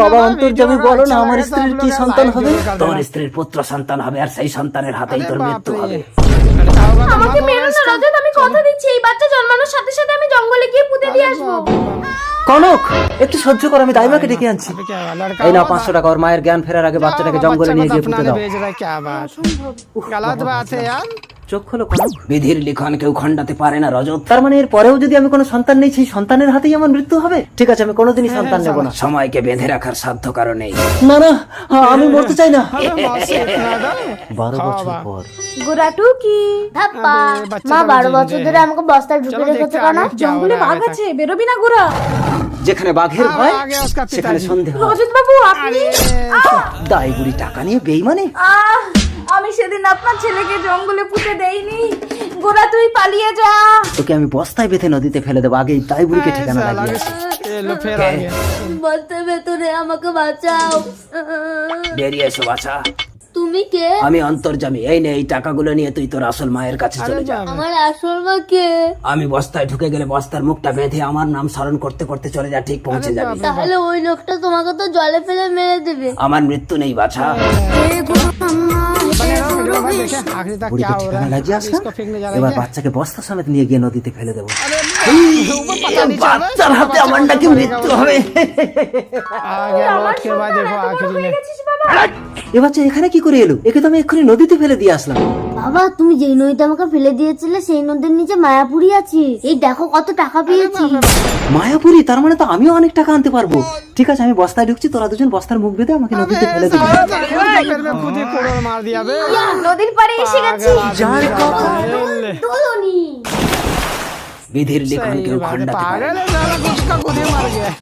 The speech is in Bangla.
বাবা অন্তর্যামী বলো না আমার স্ত্রীর কি সন্তান হবে? তোর স্ত্রীর পুত্র সন্তান হবে আর সেই সন্তানের হাতেই তোর মৃত্যু হবে। আমাকে মেরো না রজত, আমি কথা দিচ্ছি এই বাচ্চা জন্মানোর সাথে সাথে আমি জঙ্গলে গিয়ে পুঁতে দিয়ে আসবো। কনক একটু সহ্য কর, আমি দাইমাকে ডেকে আনছি। এই নাও 500 টাকা, ওর মায়ের জ্ঞান ফেরার আগে বাচ্চাটাকে জঙ্গলে নিয়ে গিয়ে পুঁতে দাও। চোখ খোলো কনক, বিধির লিখন কেউ খণ্ডাতে পারে না রজত। তার মানে এর পরেও যদি আমি কোনো সন্তান নেই, সেই সন্তানের হাতেই আমার মৃত্যু হবে? ঠিক আছে, আমি কোনোদিনই সন্তান নেব না। সময়কে বেঁধে রাখার সাধ্য কারণ নেই। না না, আমি মরতে চাই না। 12 বছর পর গোরাটু কি ধাপ্পা মা 12 বছর ধরে আমাকে বস্তায় ঢুকে রেখেছে কেন? জঙ্গলে বাঘ আছে, বেরোবি না গোরা। যেখানে বাঘের ভয় সেখানে সন্দেহ। রজত বাবু আপনি দাই বুড়ি টাকা নিয়ে বেইমানি। আমি সেদিন আপনার ছেলেকে জঙ্গলে পুঁতে দেইনি। গোরা তুই পালিয়ে যা। তোকে আমি বস্তায় বেঁধে নদীতে ফেলে দেবো, আগেই দাই বুড়িকে ঠিকানা লাগিয়েছি। বস্তার ভেতরে আমাকে বাঁচাও। বেরিয়ে এসো বাছা। তুমি কে? আমি অন্তর্যামী। এই নে, এই টাকাগুলো নিয়ে তুই তোর আসল মায়ের কাছে চলে যা। আমার আসল মা কে? আমি বস্তায় ঢুকে গেলে বস্তার মুখটা বেঁধে আমার নাম স্মরণ করতে করতে চলে যা, ঠিক পৌঁছে যাবি। তাহলে ওই লোকটা তোমাকে তো জলে ফেলে মেরে দেবে। আমার মৃত্যু নেই বাছা। বুড়িকে ঠিকানা লাগিয়ে আসলাম, এবার বাচ্চাকে বস্তা সমেত নিয়ে গিয়ে নদীতে ফেলে দেবো। বাচ্চার হাতে আমার নাকি মৃত্যু হবে। এ বাচ্চা এখানে কি করে এলো? একে তো আমি এক্ষুনি নদীতে ফেলে দিয়ে আসলাম। বাবা তুমি যেই নদীতে আমাকে ফেলে দিয়েছিলে সেই নদীর নিচে মায়াপুরি আছে। এই দেখো কত টাকা পেয়েছি। মায়াপুরি? তার মানে তো আমিও অনেক টাকা আনতে পারবো। ঠিক আছে, আমি বস্তায় ঢুকছি, তোরা দুজন বস্তার মুখ বেঁধে আমাকে নদীতে ফেলে দিবি। নদীর পাড়ে এসে গেছি। বিধির লিখন কেউ খণ্ডাতে পারে না।